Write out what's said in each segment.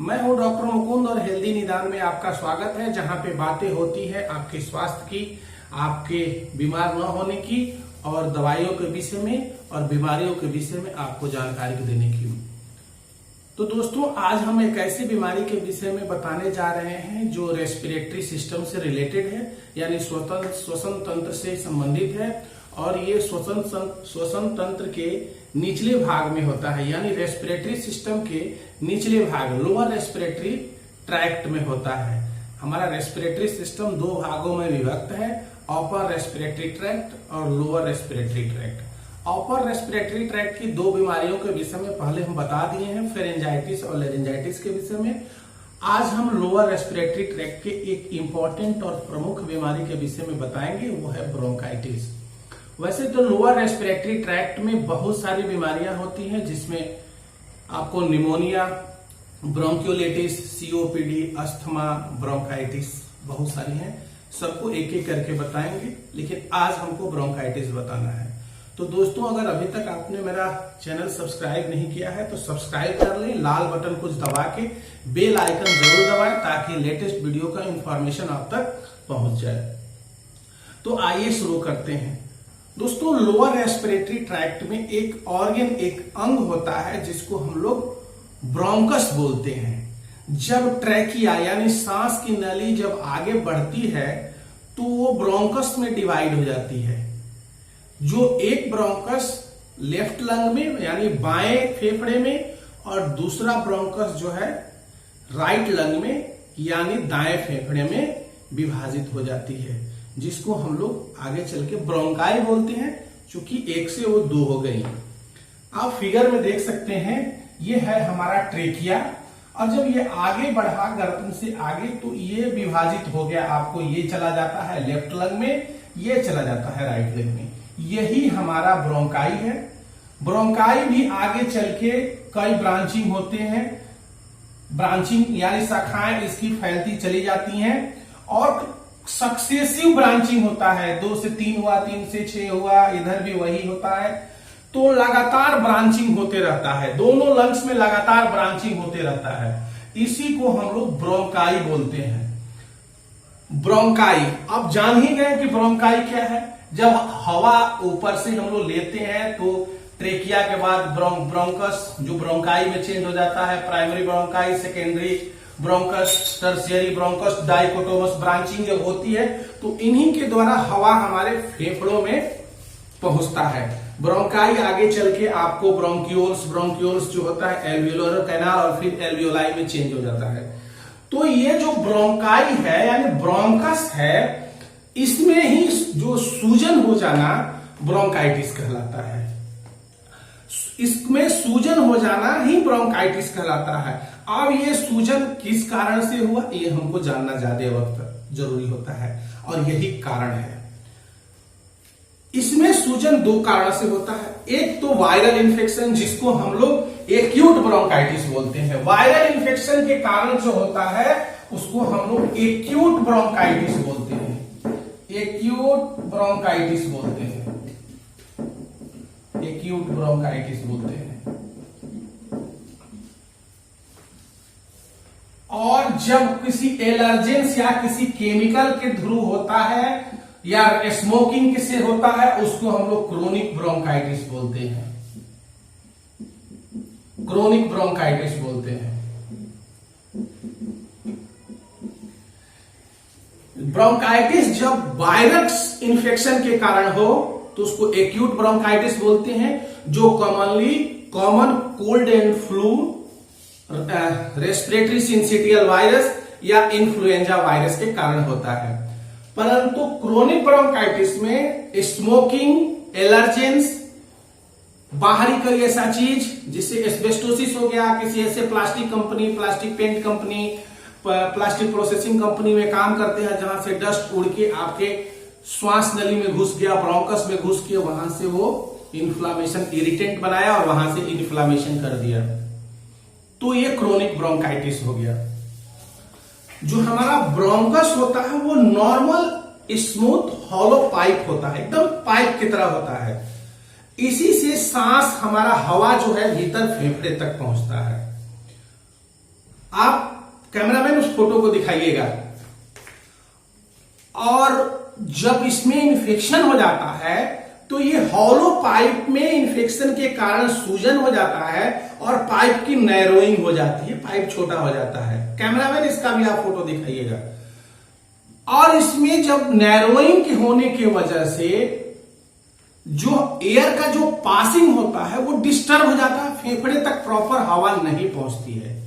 मैं हूं डॉक्टर मुकुंद और हेल्दी निदान में आपका स्वागत है, जहां पे बातें होती है आपके स्वास्थ्य की, आपके बीमार न होने की और दवाइयों के विषय में और बीमारियों के विषय में आपको जानकारी देने की। तो दोस्तों, आज हम एक ऐसी बीमारी के विषय में बताने जा रहे हैं जो रेस्पिरेटरी सिस्टम से रिलेटेड है, यानी श्वसन तंत्र से संबंधित है। और ये श्वसन तंत्र के निचले भाग में होता है, यानी रेस्पिरेटरी सिस्टम के निचले भाग, लोअर रेस्पिरेटरी ट्रैक्ट में होता है। हमारा रेस्पिरेटरी सिस्टम दो भागों में विभक्त है, अपर रेस्पिरेटरी ट्रैक्ट और lower respiratory tract. Upper respiratory tract की दो बीमारियों के विषय में पहले हम बता दिए हैं, फेरेंजाइटिस और लेरिंजाइटिस के विषय में। आज हम लोअर रेस्पिरेटरी ट्रैक्ट के एक इंपॉर्टेंट और प्रमुख बीमारी के विषय में बताएंगे, वो है ब्रोंकाइटिस। वैसे तो लोअर रेस्पिरेटरी ट्रैक्ट में बहुत सारी बीमारियां होती हैं, जिसमें आपको निमोनिया, ब्रोंकियोलिटिस, सीओपीडी, अस्थमा, ब्रोंकाइटिस बहुत सारी हैं। सबको एक एक करके बताएंगे, लेकिन आज हमको ब्रोंकाइटिस बताना है। तो दोस्तों, अगर अभी तक आपने मेरा चैनल सब्सक्राइब नहीं किया है तो सब्सक्राइब कर लें, लाल बटन कुछ दबा के बेल आइकन जरूर दबाएं ताकि लेटेस्ट वीडियो का इंफॉर्मेशन आप तक पहुंच जाए। तो आइए शुरू करते हैं। दोस्तों, लोअर रेस्पिरेटरी ट्रैक्ट में एक ऑर्गन, एक अंग होता है जिसको हम लोग ब्रोंकस बोलते हैं। जब ट्रैकिया यानी सांस की नली जब आगे बढ़ती है तो वो ब्रोंकस में डिवाइड हो जाती है। जो एक ब्रोंकस लेफ्ट लंग में यानी बाएं फेफड़े में और दूसरा ब्रोंकस जो है राइट लंग में यानी दाएं फेफड़े में विभाजित हो जाती है, जिसको हम लोग आगे चल के ब्रोंकाई बोलते हैं, चूंकि एक से वो दो हो गई। आप फिगर में देख सकते हैं, ये है हमारा ट्रेकिया, और जब ये आगे बढ़ा गर्दन से आगे तो ये विभाजित हो गया। आपको ये चला जाता है लेफ्ट लंग में, ये चला जाता है राइट लंग में। यही हमारा ब्रोंकाई है। ब्रोंकाई भी आगे चल के कई ब्रांचिंग होते हैं, ब्रांचिंग यानी शाखाएं इसकी फैलती चली जाती हैं, और सक्सेसिव ब्रांचिंग होता है। 2 से 3 हुआ, 3 से 6 हुआ, इधर भी वही होता है। तो लगातार ब्रांचिंग होते रहता है, दोनों लंग्स में लगातार ब्रांचिंग होते रहता है। इसी को हम लोग ब्रोंकाई बोलते हैं। ब्रोंकाई, अब जान ही गए कि ब्रोंकाई क्या है। जब हवा ऊपर से हम लोग लेते हैं तो ट्रेकिया के बाद ब्रोंकस जो ब्रोंकाई में चेंज हो जाता है, primary bronchi, secondary bronchus, tertiary bronchus, dichotomous branching जब होती है तो इन्हीं के द्वारा हवा हमारे फेफड़ों में पहुंचता है। ब्रोंकाई आगे चल के आपको ब्रोंक्यूल्स जो होता है एल्वियोलर कैनाल और फिर एल्वियोलाई में चेंज हो जाता है। तो ये जो ब्रोंकाई है यानी ब्रोंकस है, इसमें ही जो सूजन हो जाना ब्रोंकाइटिस कहलाता है। इसमें सूजन हो जाना ही ब्रोंकाइटिस कहलाता है। अब ये सूजन किस कारण से हुआ, ये हमको जानना ज्यादा वक्त जरूरी होता है, और यही कारण है। इसमें सूजन दो कारण से होता है। एक तो वायरल इन्फेक्शन, जिसको हम लोग एक्यूट ब्रोंकाइटिस बोलते हैं। वायरल इन्फेक्शन के कारण जो होता है उसको हम लोग एक्यूट ब्रोंकाइटिस बोलते हैं। एक्यूट ब्रोंकाइटिस बोलते हैं, एक्यूट ब्रोंकाइटिस बोलते हैं। और जब किसी एलर्जेंस या किसी केमिकल के थ्रू होता है या स्मोकिंग से होता है, उसको हम लोग क्रोनिक ब्रोंकाइटिस बोलते हैं। क्रोनिक ब्रोंकाइटिस बोलते हैं। ब्रोंकाइटिस जब वायरस इन्फेक्शन के कारण हो तो उसको एक्यूट ब्रोंकाइटिस बोलते हैं, जो common cold and flu, respiratory syncytial virus या इन्फ्लुएंजा वायरस के कारण होता है। परंतु क्रोनिक ब्रोंकाइटिस में स्मोकिंग, एलर्जेंस, बाहरी कोई ऐसा चीज जिससे एस्बेस्टोसिस हो गया, किसी ऐसे plastic company, plastic paint company, plastic processing company में काम करते हैं जहां से डस्ट उड़ के आपके श्वास नली में घुस गया, ब्रोंकस में घुस के वहां से वो इन्फ्लामेशन, इरिटेंट बनाया और वहां से इन्फ्लामेशन कर दिया, तो ये क्रोनिक ब्रोंकाइटिस हो गया। जो हमारा ब्रोंकस होता है वो नॉर्मल स्मूथ हॉलो पाइप होता है, एकदम पाइप की तरह होता है। इसी से सांस, हमारा हवा जो है भीतर फेफड़े तक पहुंचता है। आप कैमरामैन उस फोटो को दिखाइएगा। और जब इसमें इन्फेक्शन हो जाता है तो ये हॉलो पाइप में इन्फेक्शन के कारण सूजन हो जाता है और पाइप की नैरोइंग हो जाती है, पाइप छोटा हो जाता है। कैमरामैन इसका भी आप फोटो दिखाइएगा। और इसमें जब नैरोइंग के होने की वजह से जो एयर का जो पासिंग होता है वो डिस्टर्ब हो जाता है, फेफड़े तक प्रॉपर हवा नहीं पहुंचती है।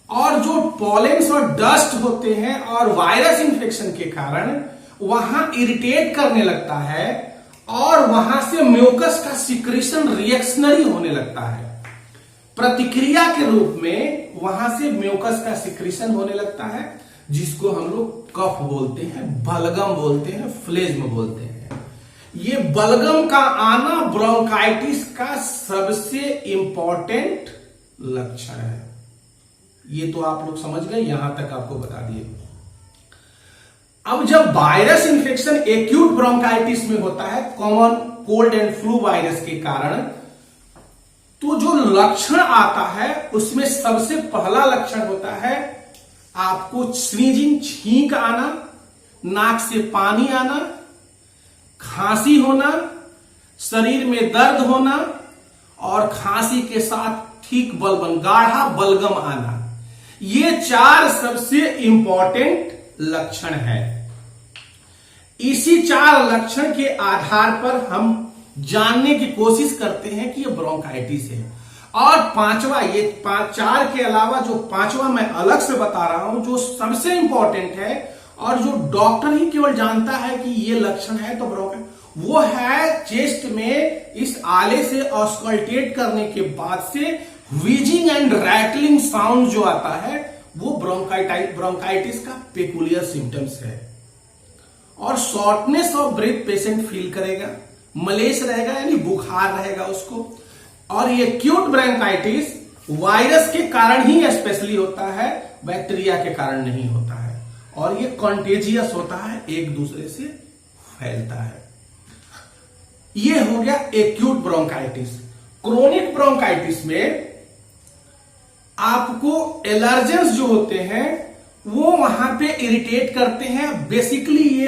और जो पॉलेन्स और डस्ट होते हैं और वायरस इंफेक्शन के कारण वहां इरिटेट करने लगता है और वहां से म्यूकस का सिक्रेशन रिएक्शनरी होने लगता है। प्रतिक्रिया के रूप में वहां से म्यूकस का सिक्रेशन होने लगता है, जिसको हम लोग कफ बोलते हैं, बलगम बोलते हैं, फ्लेज्म बोलते हैं। ये बलगम का आना ब्रोंकाइटिस का सबसे इंपॉर्टेंट लक्षण है। ये तो आप लोग समझ गए, यहां तक आपको बता दिए। अब जब वायरस इंफेक्शन एक्यूट ब्रोंकाइटिस में होता है, common cold and flu virus के कारण, तो जो लक्षण आता है उसमें सबसे पहला लक्षण होता है आपको स्नीजिंग, छींक आना, नाक से पानी आना, खांसी होना, शरीर में दर्द होना और खांसी के साथ ठीक बलगम, गाढ़ा बलगम आना। ये 4 सबसे इंपॉर्टेंट लक्षण है। इसी 4 लक्षण के आधार पर हम जानने की कोशिश करते हैं कि ये ब्रोंकाइटिस है। और पांचवा, ये 4 के अलावा जो पांचवा मैं अलग से बता रहा हूं, जो सबसे इंपॉर्टेंट है और जो डॉक्टर ही केवल जानता है कि ये लक्षण है तो ब्रोंकाइटिस, वो है चेस्ट में इस आले से ऑस्कल्टेट करने के बाद से व्हीजिंग एंड रैटलिंग साउंड जो आता है, वो ब्रोंकाइटिस का पेकुलियर सिम्टम्स है। और shortness of breath patient feel करेगा, मलेश रहेगा यानी बुखार रहेगा उसको। और ये एक्यूट ब्रोंकाइटिस वायरस के कारण ही स्पेशली होता है, बैक्टीरिया के कारण नहीं होता है। और ये कॉन्टेजियस होता है, एक दूसरे से फैलता है। ये हो गया एक्यूट ब्रोंकाइटिस। क्रोनिक ब्रोंकाइटिस में आपको एलर्जेंस जो होते हैं वो वहां पे इरिटेट करते हैं। बेसिकली ये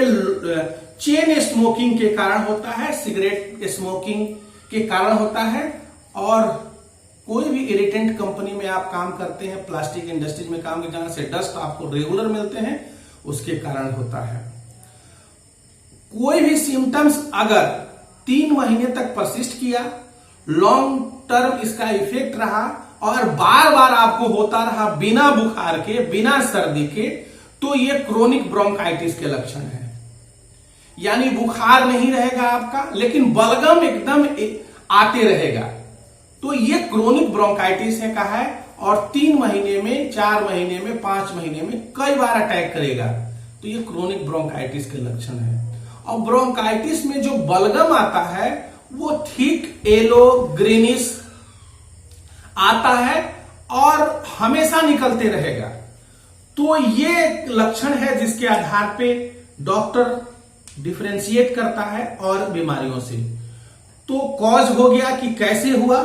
चेन स्मोकिंग के कारण होता है, सिगरेट स्मोकिंग के कारण होता है, और कोई भी इरिटेंट कंपनी में आप काम करते हैं, प्लास्टिक इंडस्ट्रीज में काम करते हैं, जहां से डस्ट आपको रेगुलर मिलते हैं, उसके कारण होता है। कोई भी सिम्टम्स अगर 3 महीने तक परसिस्ट किया, लॉन्ग टर्म इसका इफेक्ट रहा और बार बार आपको होता रहा बिना बुखार के, बिना सर्दी के, तो ये क्रोनिक ब्रोंकाइटिस के लक्षण है। यानी बुखार नहीं रहेगा आपका, लेकिन बलगम एकदम आते रहेगा, तो ये क्रोनिक ब्रोंकाइटिस है कहा है। और 3 महीने में, 4 महीने में, 5 महीने में कई बार अटैक करेगा, तो ये क्रोनिक ब्रोंकाइटिस के लक्षण है। और ब्रोंकाइटिस में जो बलगम आता है वो थिक येलो ग्रीनिश आता है और हमेशा निकलते रहेगा। तो ये लक्षण है जिसके आधार पे डॉक्टर डिफरेंशिएट करता है और बीमारियों से। तो कॉज हो गया कि कैसे हुआ,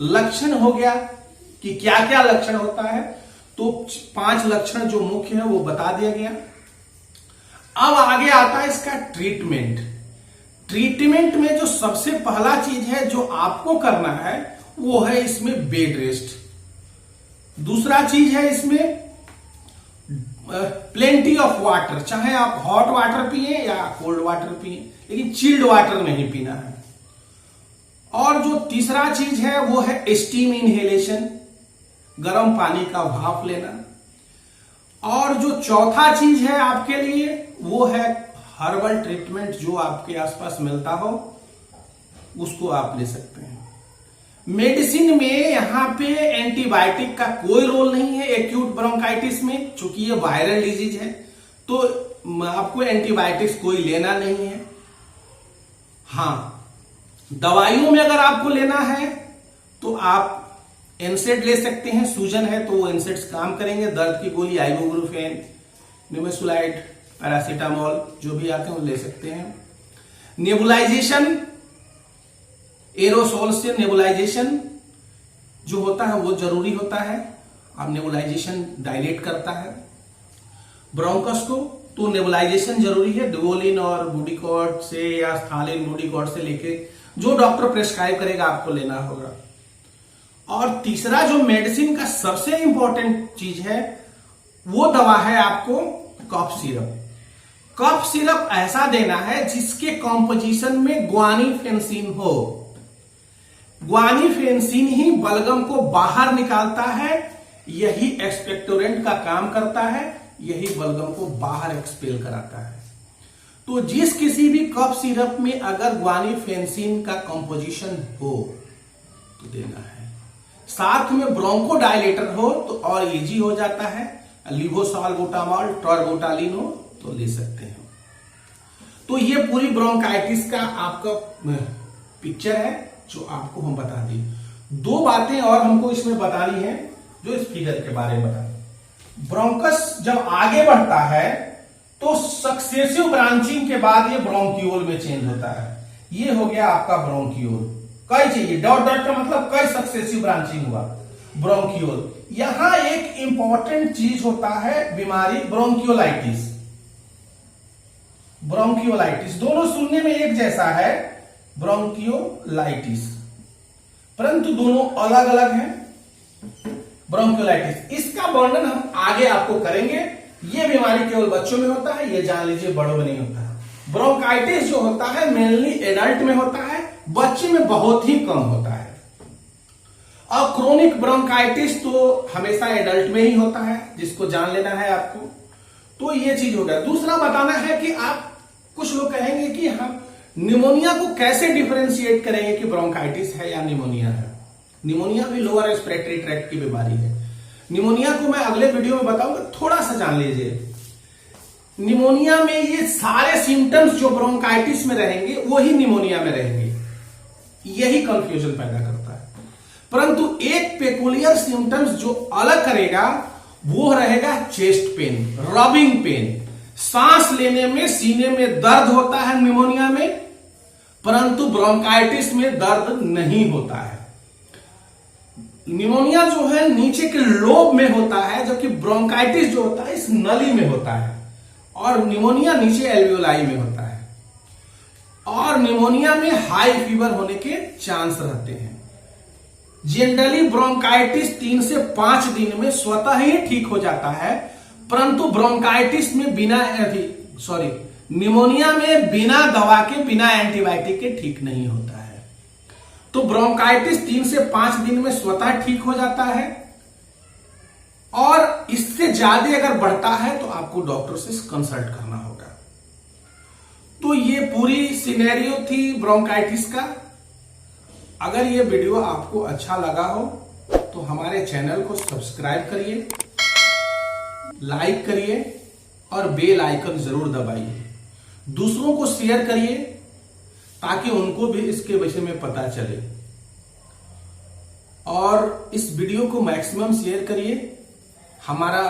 लक्षण हो गया कि क्या क्या लक्षण होता है। तो 5 लक्षण जो मुख्य है वो बता दिया गया। अब आगे आता है इसका ट्रीटमेंट। ट्रीटमेंट में जो सबसे पहला चीज है जो आपको करना है वो है इसमें बेड रेस्ट। दूसरा चीज है इसमें प्लेंटी ऑफ वाटर, चाहे आप हॉट वाटर पिए या कोल्ड वाटर पिए, लेकिन चिल्ड वाटर नहीं पीना है। और जो तीसरा चीज है वो है स्टीम इनहेलेशन, गर्म पानी का भाप लेना। और जो चौथा चीज है आपके लिए वो है हर्बल ट्रीटमेंट, जो आपके आसपास मिलता हो उसको आप ले सकते हैं। मेडिसिन में यहां पे एंटीबायोटिक का कोई रोल नहीं है एक्यूट ब्रोंकाइटिस में, चूंकि ये वायरल डिजीज है तो आपको एंटीबायोटिक्स कोई लेना नहीं है। हां, दवाइयों में अगर आपको लेना है तो आप एनसेड ले सकते हैं, सूजन है तो वो एनसेड्स काम करेंगे। दर्द की गोली आइबुप्रोफेन, निमेसुलाइड, पैरासीटामोल जो भी आते हैं वो ले सकते हैं। नेबुलाइजेशन, एरोसोल से नेबुलाइजेशन जो होता है वो जरूरी होता है। अब नेबुलाइजेशन डायलेट करता है ब्रोंकस को, तो नेबुलाइजेशन जरूरी है। डिवोलिन और बुडिकॉट से या स्थालिन बुडिकॉट से लेके जो डॉक्टर प्रेस्क्राइब करेगा आपको लेना होगा। और तीसरा जो मेडिसिन का सबसे इंपॉर्टेंट चीज है वो दवा है आपको कफ सिरप। कफ सिरप ऐसा देना है जिसके कॉम्पोजिशन में ग्वानिफेंसिन हो। ग्वानिफेंसिन ही बलगम को बाहर निकालता है, यही एक्सपेक्टोरेंट का काम करता है, यही बलगम को बाहर एक्सपेल कराता है। तो जिस किसी भी कफ सिरप में अगर ग्वानिफेंसिन का कंपोजिशन हो तो देना है। साथ में ब्रोंकोडायलेटर हो तो और इजी हो जाता है, लिवोसाल्बुटामॉल, टॉर्बोटालिन हो तो ले सकते हैं। तो ये पूरी ब्रोंकाइटिस का आपका पिक्चर है जो आपको हम बता दें। दो बातें और हमको इसमें बतानी है जो इस फिगर के बारे में बता। ब्रोंकस जब आगे बढ़ता है तो सक्सेसिव ब्रांचिंग के बाद ये ब्रोंकियोल में चेंज होता है। ये हो गया आपका ब्रोंकियोल। कई चाहिए डॉट डॉट का मतलब कई सक्सेसिव ब्रांचिंग हुआ ब्रोंकियोल। यहां एक इंपॉर्टेंट चीज होता है बीमारी ब्रोंकियोलाइटिस। ब्रोंकियोलाइटिस दोनों सुनने में एक जैसा है, ब्रोंकियोलाइटिस, परंतु दोनों अलग अलग हैं। ब्रोंकियोलाइटिस इसका वर्णन हम आगे आपको करेंगे। ये बीमारी केवल बच्चों में होता है, ये जान लीजिए बड़ों में नहीं होता है। ब्रोंकाइटिस जो होता है मेनली एडल्ट में होता है, बच्चे में बहुत ही कम होता है। और क्रोनिक ब्रोंकाइटिस तो हमेशा एडल्ट में ही होता है, जिसको जान लेना है आपको। तो ये चीज हो गया। दूसरा बताना है कि आप कुछ लोग कहेंगे कि हम निमोनिया को कैसे डिफरेंशिएट करेंगे कि ब्रोंकाइटिस है या निमोनिया है। निमोनिया भी लोअर रेस्पिरेटरी ट्रैक्ट की बीमारी है। निमोनिया को मैं अगले वीडियो में बताऊंगा, थोड़ा सा जान लीजिए। निमोनिया में ये सारे सिम्टम्स जो ब्रोंकाइटिस में रहेंगे वही निमोनिया में रहेंगे, यही कंफ्यूजन पैदा करता है। परंतु एक पेकुलियर सिम्टम्स जो अलग करेगा वो रहेगा चेस्ट पेन, रबिंग पेन। सांस लेने में सीने में दर्द होता है निमोनिया में, परंतु ब्रोंकाइटिस में दर्द नहीं होता है। निमोनिया जो है नीचे के लोब में होता है, जबकि ब्रोंकाइटिस जो होता है इस नली में होता है। और निमोनिया नीचे एल्वियोलाई में होता है। और निमोनिया में हाई फीवर होने के चांस रहते हैं। जनरली ब्रोंकाइटिस 3 से 5 दिन में स्वतः ही ठीक हो जाता है, परंतु ब्रोंकाइटिस में निमोनिया में बिना दवा के, बिना एंटीबायोटिक के ठीक नहीं होता है। तो ब्रोंकाइटिस 3 से 5 दिन में स्वतः ठीक हो जाता है, और इससे ज्यादा अगर बढ़ता है तो आपको डॉक्टर से कंसल्ट करना होगा। तो ये पूरी सिनेरियो थी ब्रोंकाइटिस का। अगर ये वीडियो आपको अच्छा लगा हो तो हमारे चैनल को सब्सक्राइब करिए, लाइक करिए और बेल आइकन जरूर दबाइए। दूसरों को शेयर करिए ताकि उनको भी इसके विषय में पता चले। और इस वीडियो को मैक्सिमम शेयर करिए। हमारा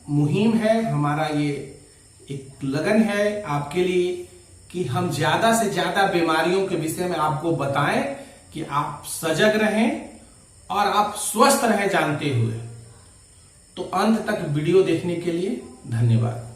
मुहिम है, हमारा ये एक लगन है आपके लिए कि हम ज्यादा से ज्यादा बीमारियों के विषय में आपको बताएं कि आप सजग रहें और आप स्वस्थ रहें जानते हुए। तो अंत तक वीडियो देखने के लिए धन्यवाद।